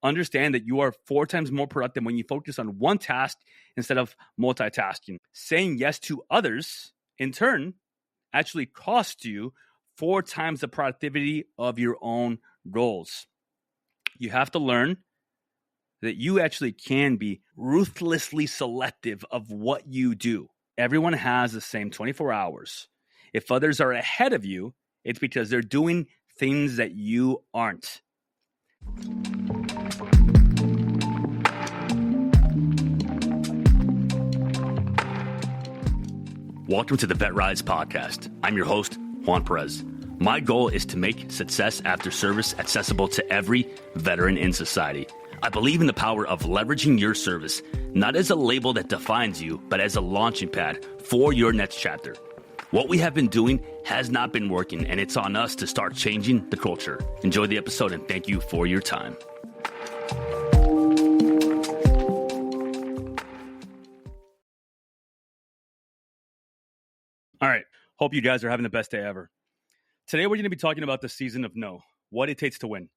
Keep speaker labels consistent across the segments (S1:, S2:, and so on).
S1: Understand that you are 4 times more productive when you focus on one task instead of multitasking. Saying yes to others, in turn, actually costs you 4 times the productivity of your own goals. You have to learn that you actually can be ruthlessly selective of what you do. Everyone has the same 24 hours. If others are ahead of you, it's because they're doing things that you aren't. Welcome to the VetRise Podcast. I'm your host, Juan Perez. My goal is to make success after service accessible to every veteran in society. I believe in the power of leveraging your service, not as a label that defines you, but as a launching pad for your next chapter. What we have been doing has not been working, and it's on us to start changing the culture. Enjoy the episode, and thank you for your time. All right. Hope you guys are having the best day ever. Today, we're going to be talking about the season of no, what it takes to win.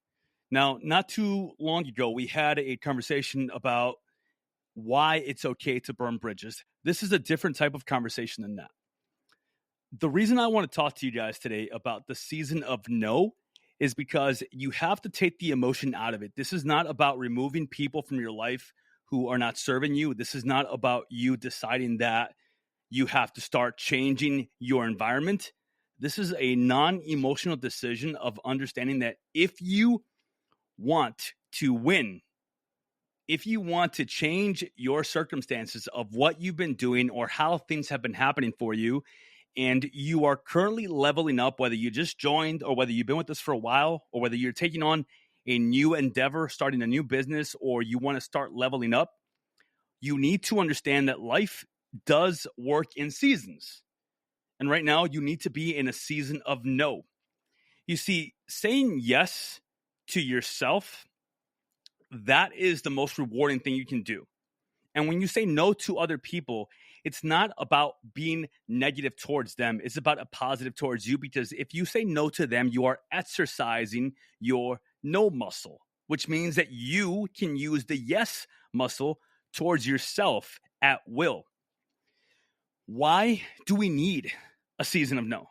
S1: Now, not too long ago, we had a conversation about why it's okay to burn bridges. This is a different type of conversation than that. The reason I want to talk to you guys today about the season of no is because you have to take the emotion out of it. This is not about removing people from your life who are not serving you. This is not about you deciding that you have to start changing your environment. This is a non-emotional decision of understanding that if you want to win, if you want to change your circumstances of what you've been doing or how things have been happening for you, and you are currently leveling up, whether you just joined or whether you've been with us for a while, or whether you're taking on a new endeavor, starting a new business, or you want to start leveling up, you need to understand that life does work in seasons. And right now, you need to be in a season of no. You see, saying yes to yourself, that is the most rewarding thing you can do. And when you say no to other people, it's not about being negative towards them. It's about a positive towards you, because if you say no to them, you are exercising your no muscle, which means that you can use the yes muscle towards yourself at will. Why do we need a season of no?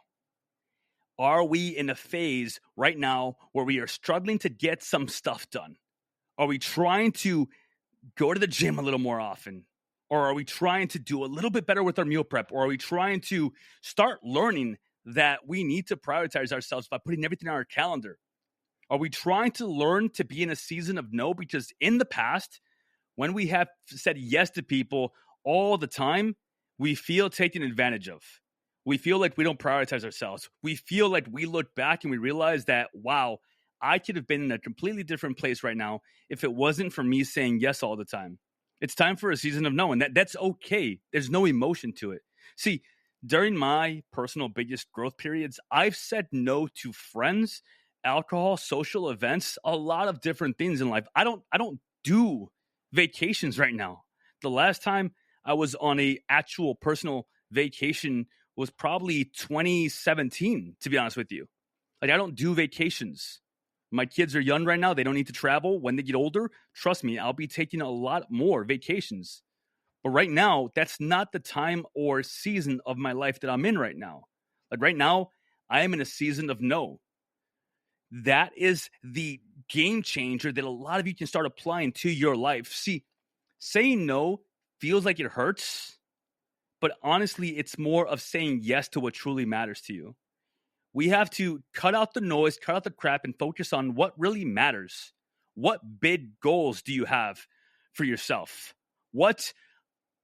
S1: Are we in a phase right now where we are struggling to get some stuff done? Are we trying to go to the gym a little more often? Or are we trying to do a little bit better with our meal prep? Or are we trying to start learning that we need to prioritize ourselves by putting everything on our calendar? Are we trying to learn to be in a season of no? Because in the past, when we have said yes to people all the time, we feel taken advantage of. We feel like we don't prioritize ourselves. We feel like we look back and we realize that, wow, I could have been in a completely different place right now if it wasn't for me saying yes all the time. It's time for a season of no, and that's okay. There's no emotion to it. See, during my personal biggest growth periods, I've said no to friends, alcohol, social events, a lot of different things in life. I don't do vacations right now. The last time I was on a actual personal vacation was probably 2017, to be honest with you. Like, I don't do vacations. My kids are young right now. They don't need to travel. When they get older, trust me, I'll be taking a lot more vacations. But right now, that's not the time or season of my life that I'm in right now. Like right now, I am in a season of no. That is the game changer that a lot of you can start applying to your life. See, saying no feels like it hurts, but honestly, it's more of saying yes to what truly matters to you. We have to cut out the noise, cut out the crap, and focus on what really matters. What big goals do you have for yourself? What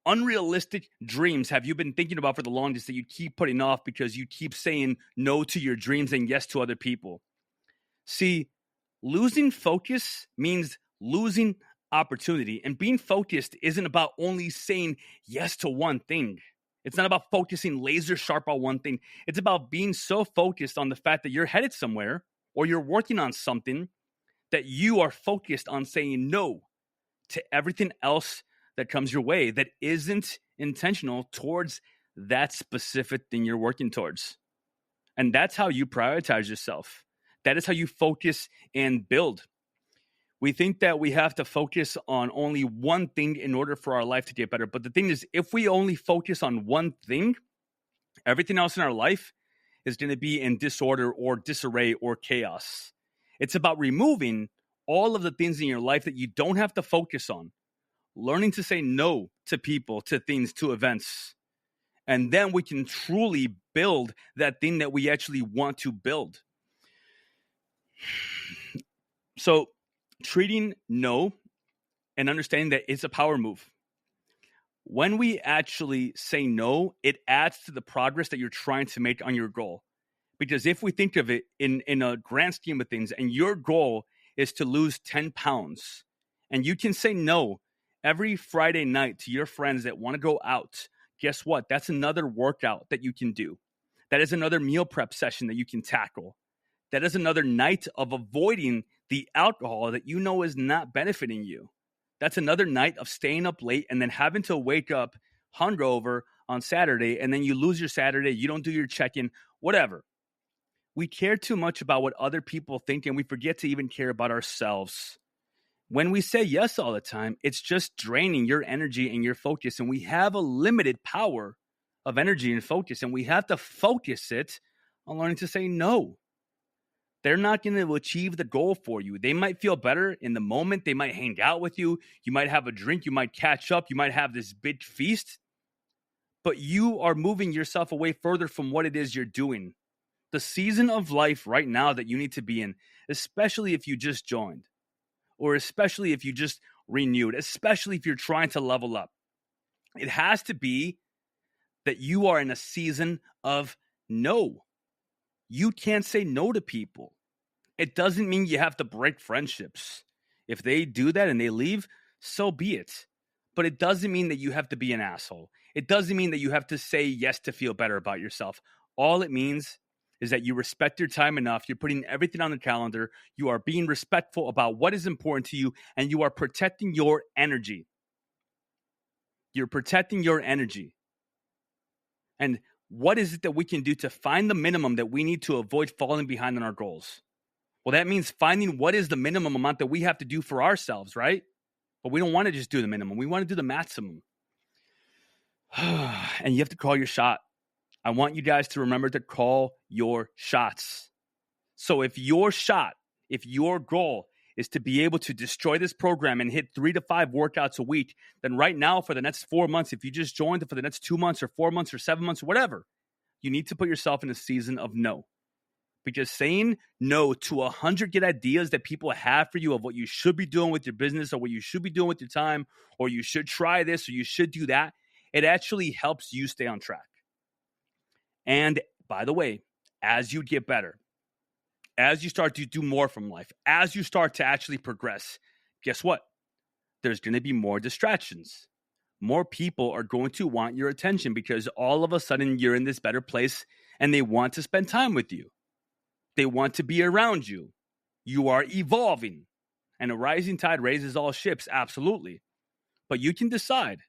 S1: unrealistic dreams have you been thinking about for the longest that you keep putting off because you keep saying no to your dreams and yes to other people? See, losing focus means losing opportunity. And being focused isn't about only saying yes to one thing. It's not about focusing laser sharp on one thing. It's about being so focused on the fact that you're headed somewhere or you're working on something that you are focused on saying no to everything else that comes your way that isn't intentional towards that specific thing you're working towards. And that's how you prioritize yourself. That is how you focus and build. We think that we have to focus on only one thing in order for our life to get better. But the thing is, if we only focus on one thing, everything else in our life is going to be in disorder or disarray or chaos. It's about removing all of the things in your life that you don't have to focus on, learning to say no to people, to things, to events. And then we can truly build that thing that we actually want to build. So treating no and understanding that it's a power move. When we actually say no, it adds to the progress that you're trying to make on your goal. Because if we think of it in a grand scheme of things, and your goal is to lose 10 pounds, and you can say no every Friday night to your friends that want to go out, guess what? That's another workout that you can do. That is another meal prep session that you can tackle. That is another night of avoiding the alcohol that you know is not benefiting you. That's another night of staying up late and then having to wake up hungover on Saturday, and then you lose your Saturday, you don't do your check-in, whatever. We care too much about what other people think, and we forget to even care about ourselves. When we say yes all the time, it's just draining your energy and your focus, and we have a limited power of energy and focus, and we have to focus it on learning to say no. They're not going to achieve the goal for you. They might feel better in the moment. They might hang out with you. You might have a drink. You might catch up. You might have this big feast. But you are moving yourself away further from what it is you're doing. The season of life right now that you need to be in, especially if you just joined, or especially if you just renewed, especially if you're trying to level up, it has to be that you are in a season of no. You can't say no to people. It doesn't mean you have to break friendships. If they do that and they leave, so be it. But it doesn't mean that you have to be an asshole. It doesn't mean that you have to say yes to feel better about yourself. All it means is that you respect your time enough. You're putting everything on the calendar. You are being respectful about what is important to you, and you are protecting your energy. You're protecting your energy. And what is it that we can do to find the minimum that we need to avoid falling behind on our goals? Well, that means finding what is the minimum amount that we have to do for ourselves, right? But we don't want to just do the minimum. We want to do the maximum. And you have to call your shot. I want you guys to remember to call your shots. So if your goal is to be able to destroy this program and hit 3 to 5 workouts a week, then right now for the next 4 months, if you just joined it for the next 2 months or 4 months or 7 months or whatever, you need to put yourself in a season of no. Because saying no to 100 good ideas that people have for you of what you should be doing with your business or what you should be doing with your time, or you should try this or you should do that, it actually helps you stay on track. And by the way, as you get better, as you start to do more from life, as you start to actually progress, guess what? There's going to be more distractions. More people are going to want your attention because all of a sudden you're in this better place and they want to spend time with you. They want to be around you. You are evolving. And a rising tide raises all ships, absolutely. But you can decide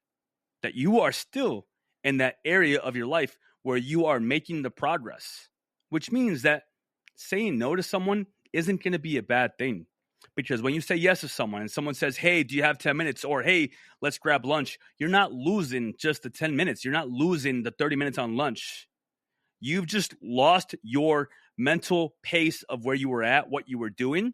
S1: that you are still in that area of your life where you are making the progress, which means that saying no to someone isn't going to be a bad thing. Because when you say yes to someone and someone says, hey, do you have 10 minutes? Or, hey, let's grab lunch. You're not losing just the 10 minutes. You're not losing the 30 minutes on lunch. You've just lost your mental pace of where you were at, what you were doing.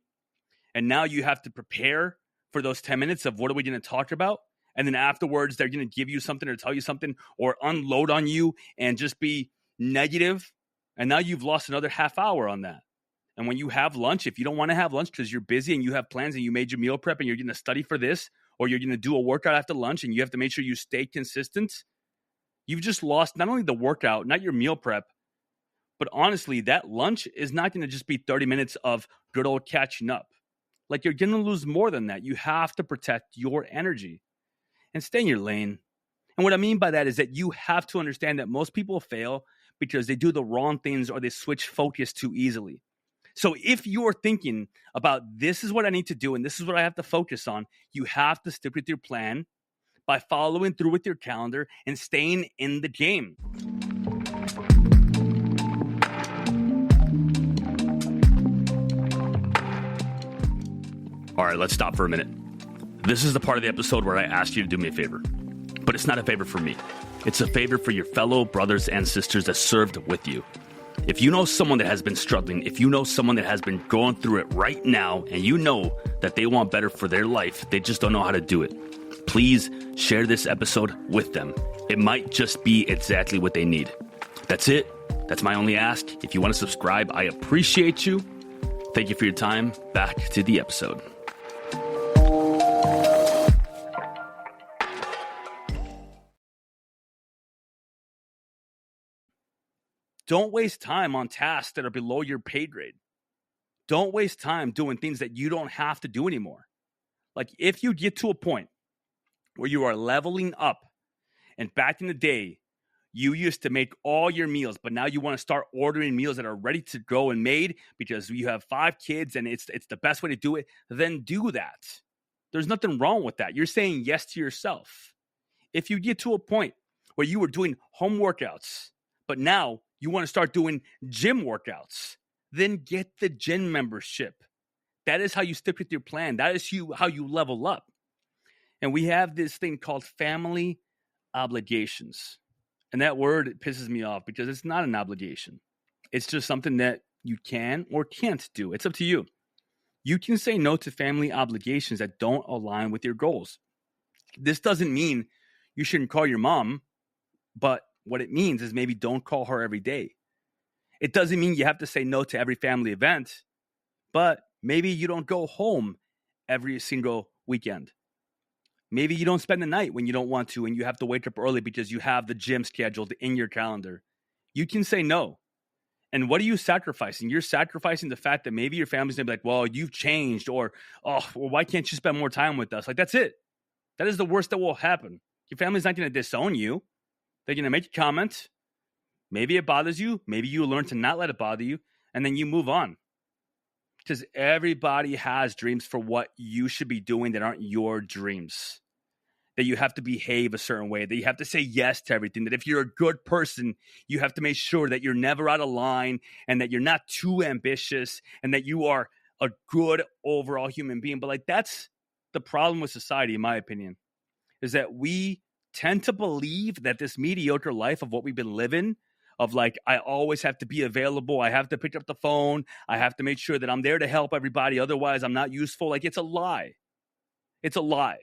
S1: And now you have to prepare for those 10 minutes of what are we going to talk about? And then afterwards, they're going to give you something or tell you something or unload on you and just be negative. And now you've lost another half hour on that. And when you have lunch, if you don't want to have lunch because you're busy and you have plans and you made your meal prep and you're going to study for this, or you're going to do a workout after lunch and you have to make sure you stay consistent, you've just lost not only the workout, not your meal prep, but honestly, that lunch is not going to just be 30 minutes of good old catching up. Like, you're going to lose more than that. You have to protect your energy and stay in your lane. And what I mean by that is that you have to understand that most people fail because they do the wrong things or they switch focus too easily. So if you're thinking about this is what I need to do and this is what I have to focus on, you have to stick with your plan by following through with your calendar and staying in the game. All right, let's stop for a minute. This is the part of the episode where I ask you to do me a favor. But it's not a favor for me. It's a favor for your fellow brothers and sisters that served with you. If you know someone that has been struggling, if you know someone that has been going through it right now, and you know that they want better for their life, they just don't know how to do it, please share this episode with them. It might just be exactly what they need. That's it. That's my only ask. If you want to subscribe, I appreciate you. Thank you for your time. Back to the episode. Don't waste time on tasks that are below your pay grade. Don't waste time doing things that you don't have to do anymore. Like if you get to a point where you are leveling up, and back in the day, you used to make all your meals, but now you want to start ordering meals that are ready to go and made because you have 5 kids and it's the best way to do it, then do that. There's nothing wrong with that. You're saying yes to yourself. If you get to a point where you were doing home workouts, but now you want to start doing gym workouts, then get the gym membership. That is how you stick with your plan. That is how you level up. And we have this thing called family obligations. And that word pisses me off because it's not an obligation. It's just something that you can or can't do. It's up to you. You can say no to family obligations that don't align with your goals. This doesn't mean you shouldn't call your mom, but what it means is maybe don't call her every day. It doesn't mean you have to say no to every family event, but maybe you don't go home every single weekend. Maybe you don't spend the night when you don't want to and you have to wake up early because you have the gym scheduled in your calendar. You can say no. And what are you sacrificing? You're sacrificing the fact that maybe your family's going to be like, well, you've changed, or, oh, well, why can't you spend more time with us? Like, that's it. That is the worst that will happen. Your family's not going to disown you. They're going to make a comment. Maybe it bothers you. Maybe you learn to not let it bother you. And then you move on. Because everybody has dreams for what you should be doing that aren't your dreams. That you have to behave a certain way. That you have to say yes to everything. That if you're a good person, you have to make sure that you're never out of line. And that you're not too ambitious. And that you are a good overall human being. But like that's the problem with society, in my opinion. Is that we tend to believe that this mediocre life of what we've been living, of like, I always have to be available. I have to pick up the phone. I have to make sure that I'm there to help everybody. Otherwise, I'm not useful. Like, it's a lie. It's a lie.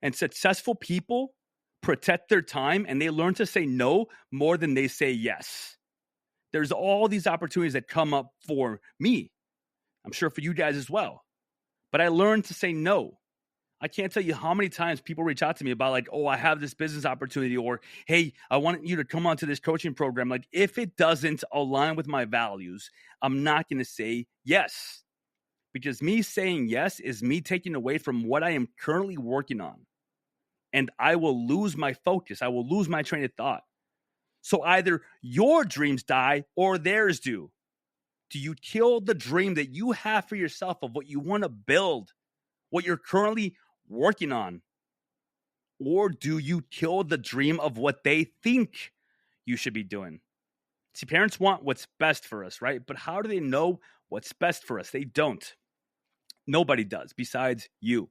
S1: And successful people protect their time and they learn to say no more than they say yes. There's all these opportunities that come up for me. I'm sure for you guys as well. But I learned to say no. I can't tell you how many times people reach out to me about like, oh, I have this business opportunity, or, hey, I want you to come onto this coaching program. Like, if it doesn't align with my values, I'm not going to say yes. Because me saying yes is me taking away from what I am currently working on. And I will lose my focus. I will lose my train of thought. So either your dreams die or theirs do. Do you kill the dream that you have for yourself of what you want to build, what you're currently working on? Or do you kill the dream of what they think you should be doing? See, parents want what's best for us, right? But how do they know what's best for us? They don't. Nobody does besides you.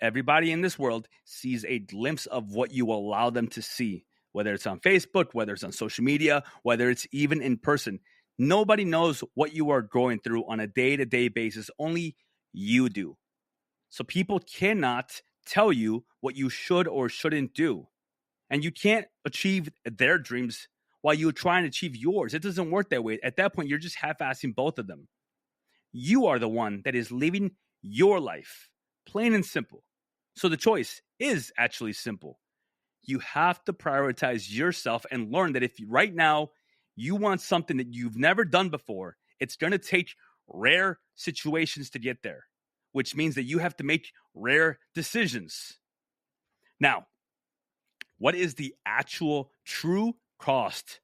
S1: Everybody in this world sees a glimpse of what you allow them to see, whether it's on Facebook, whether it's on social media, whether it's even in person. Nobody knows what you are going through on a day-to-day basis. Only you do. So people cannot tell you what you should or shouldn't do. And you can't achieve their dreams while you try and achieve yours. It doesn't work that way. At that point, you're just half-assing both of them. You are the one that is living your life, plain and simple. So the choice is actually simple. You have to prioritize yourself and learn that if right now you want something that you've never done before, it's going to take rare situations to get there, which means that you have to make rare decisions. Now, what is the actual true cost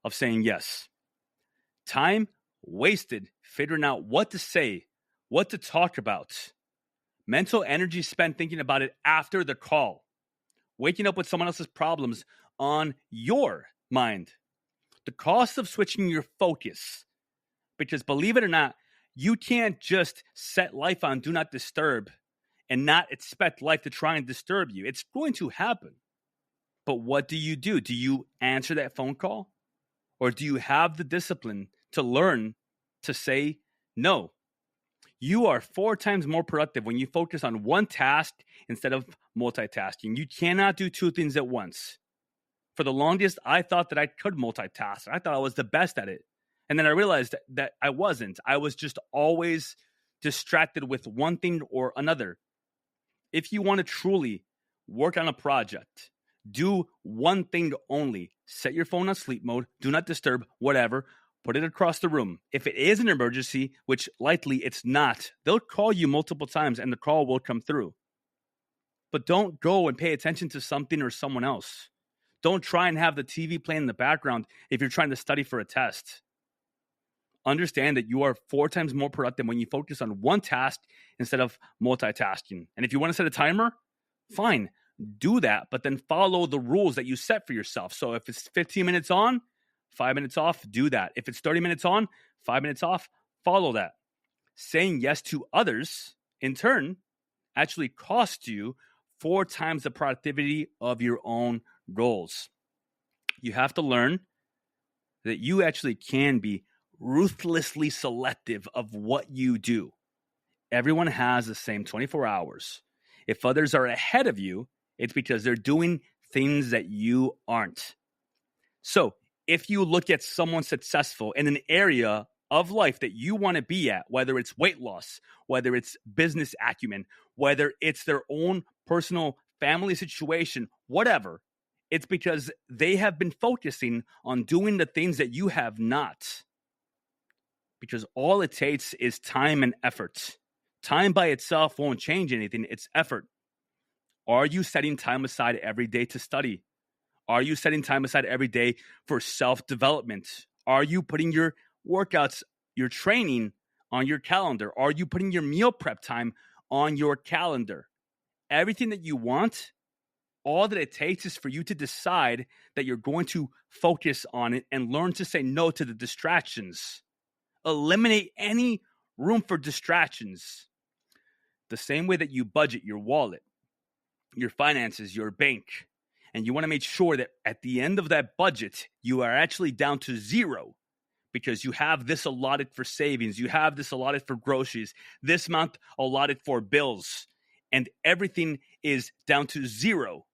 S1: of saying yes? Time wasted figuring out what to say, what to talk about. Mental energy spent thinking about it after the call. Waking up with someone else's problems on your mind. The cost of switching your focus. Because believe it or not, You can't just set life on do not disturb and not expect life to try and disturb you. It's going to happen. But what do? Do you answer that phone call? Or do you have the discipline to learn to say no? You are 4 times more productive when you focus on one task instead of multitasking. You cannot do 2 things at once. For the longest, I thought that I could multitask. I thought I was the best at it. And then I realized that I wasn't. I was just always distracted with one thing or another. If you want to truly work on a project, do one thing only. Set your phone on sleep mode. Do not disturb, whatever. Put it across the room. If it is an emergency, which likely it's not, they'll call you multiple times and the call will come through. But don't go and pay attention to something or someone else. Don't try and have the TV playing in the background if you're trying to study for a test. Understand that you are 4 times more productive when you focus on one task instead of multitasking. And if you want to set a timer, fine, do that, but then follow the rules that you set for yourself. So if it's 15 minutes on, 5 minutes off, do that. If it's 30 minutes on, 5 minutes off, follow that. Saying yes to others, in turn, actually costs you 4 times the productivity of your own goals. You have to learn that you actually can be ruthlessly selective of what you do. Everyone has the same 24 hours. If others are ahead of you, it's because they're doing things that you aren't. So if you look at someone successful in an area of life that you want to be at, whether it's weight loss, whether it's business acumen, whether it's their own personal family situation, whatever, it's because they have been focusing on doing the things that you have not. Because all it takes is time and effort. Time by itself won't change anything. It's effort. Are you setting time aside every day to study? Are you setting time aside every day for self-development? Are you putting your workouts, your training on your calendar? Are you putting your meal prep time on your calendar? Everything that you want, all that it takes is for you to decide that you're going to focus on it and learn to say no to the distractions. Eliminate any room for distractions. The same way that you budget your wallet, your finances, your bank, and you want to make sure that at the end of that budget, you are actually down to zero because you have this allotted for savings, you have this allotted for groceries, this month allotted for bills, and everything is down to zero.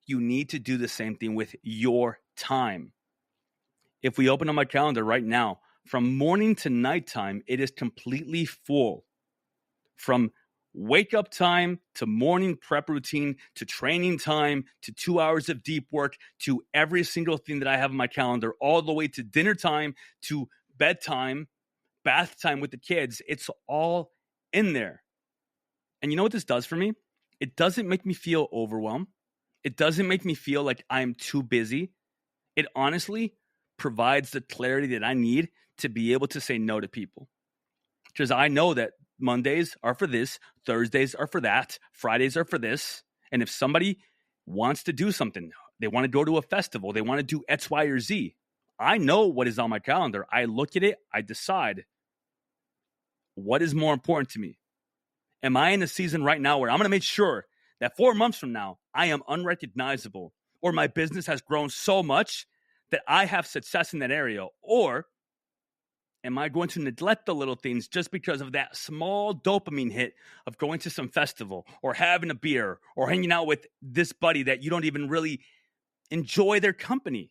S1: You need to do the same thing with your time. If we open up my calendar right now, from morning to nighttime, it is completely full. From wake up time to morning prep routine to training time to 2 hours of deep work to every single thing that I have on my calendar, all the way to dinner time to bedtime, bath time with the kids. It's all in there. And you know what this does for me? It doesn't make me feel overwhelmed. It doesn't make me feel like I'm too busy. It honestly provides the clarity that I need to be able to say no to people. Because I know that Mondays are for this, Thursdays are for that, Fridays are for this. And if somebody wants to do something, they want to go to a festival, they want to do X, Y, or Z, I know what is on my calendar. I look at it, I decide what is more important to me. Am I in a season right now where I'm going to make sure that 4 months from now, I am unrecognizable, or my business has grown so much that I have success in that area? Or am I going to neglect the little things just because of that small dopamine hit of going to some festival or having a beer or hanging out with this buddy that you don't even really enjoy their company?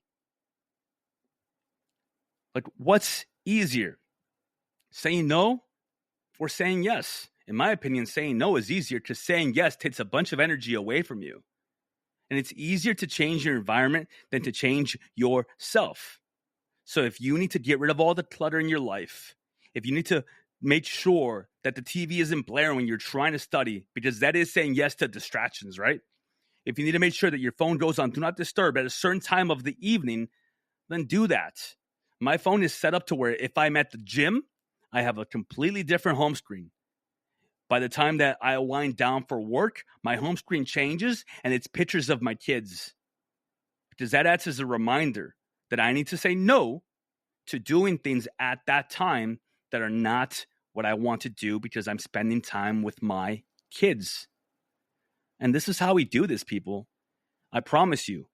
S1: Like, what's easier? Saying no or saying yes? In my opinion, saying no is easier because saying yes takes a bunch of energy away from you. And it's easier to change your environment than to change yourself. So if you need to get rid of all the clutter in your life, if you need to make sure that the TV isn't blaring when you're trying to study, because that is saying yes to distractions, right? If you need to make sure that your phone goes on do not disturb at a certain time of the evening, then do that. My phone is set up to where if I'm at the gym, I have a completely different home screen. By the time that I wind down for work, my home screen changes and it's pictures of my kids. Because that acts as a reminder that I need to say no to doing things at that time that are not what I want to do because I'm spending time with my kids. And this is how we do this, people. I promise you,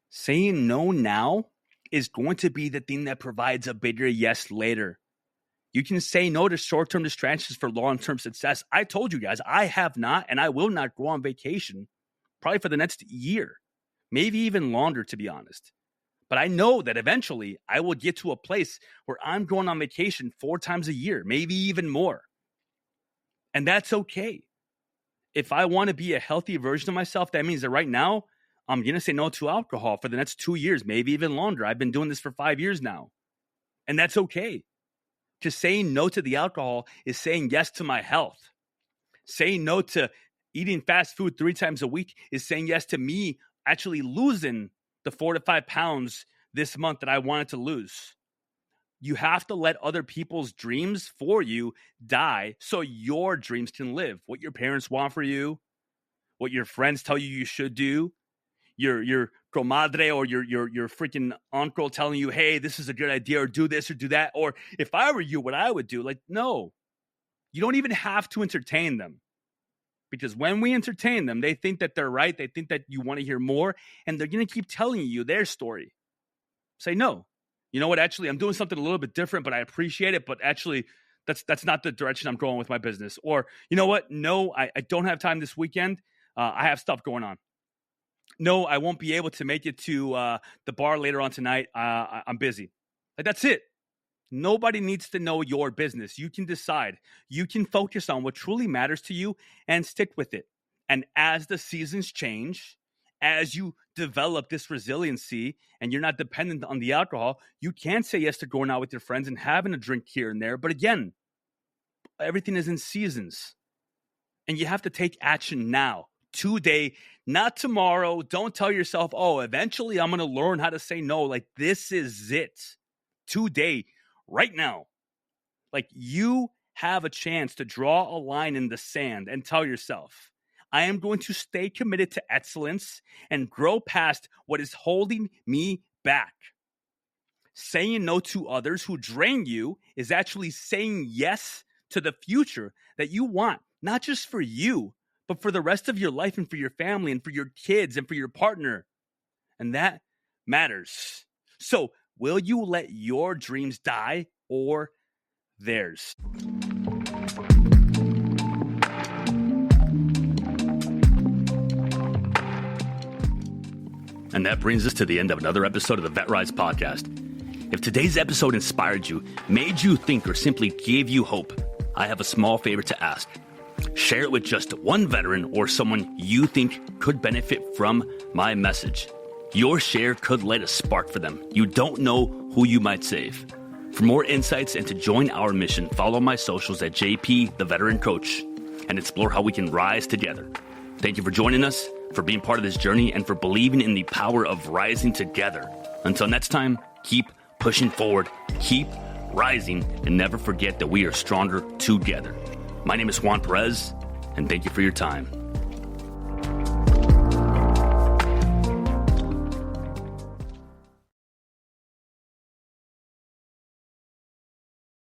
S1: saying no now is going to be the thing that provides a bigger yes later. You can say no to short-term distractions for long-term success. I told you guys, I have not and I will not go on vacation probably for the next year, maybe even longer, to be honest. But I know that eventually I will get to a place where I'm going on vacation 4 times a year, maybe even more. And that's okay. If I want to be a healthy version of myself, that means that right now I'm going to say no to alcohol for the next 2 years, maybe even longer. I've been doing this for 5 years now. And that's okay. Just saying no to the alcohol is saying yes to my health. Saying no to eating fast food 3 times a week is saying yes to me actually losing the 4 to 5 pounds this month that I wanted to lose. You have to let other people's dreams for you die so your dreams can live. What your parents want for you, what your friends tell you should do, your comadre or your freaking uncle telling you, hey, this is a good idea, or do this or do that. Or if I were you, what I would do, like, no, you don't even have to entertain them. Because when we entertain them, they think that they're right. They think that you want to hear more, and they're going to keep telling you their story. Say, no, you know what? Actually, I'm doing something a little bit different, but I appreciate it. But actually, that's not the direction I'm going with my business. Or, you know what? No, I don't have time this weekend. I have stuff going on. No, I won't be able to make it to the bar later on tonight. I'm busy. Like, that's it. Nobody needs to know your business. You can decide. You can focus on what truly matters to you and stick with it. And as the seasons change, as you develop this resiliency and you're not dependent on the alcohol, you can say yes to going out with your friends and having a drink here and there. But again, everything is in seasons. And you have to take action now, today, not tomorrow. Don't tell yourself, oh, eventually I'm going to learn how to say no. Like, this is it. Today, right now. Like, you have a chance to draw a line in the sand and tell yourself, I am going to stay committed to excellence and grow past what is holding me back. Saying no to others who drain you is actually saying yes to the future that you want, not just for you, but for the rest of your life and for your family and for your kids and for your partner. And that matters. So, will you let your dreams die or theirs? And that brings us to the end of another episode of the VetRise Podcast. If today's episode inspired you, made you think, or simply gave you hope, I have a small favor to ask. Share it with just one veteran or someone you think could benefit from my message. Your share could light a spark for them. You don't know who you might save. For more insights and to join our mission, follow my socials at JP, the Veteran Coach, and explore how we can rise together. Thank you for joining us, for being part of this journey, and for believing in the power of rising together. Until next time, keep pushing forward, keep rising, and never forget that we are stronger together. My name is Juan Perez, and thank you for your time.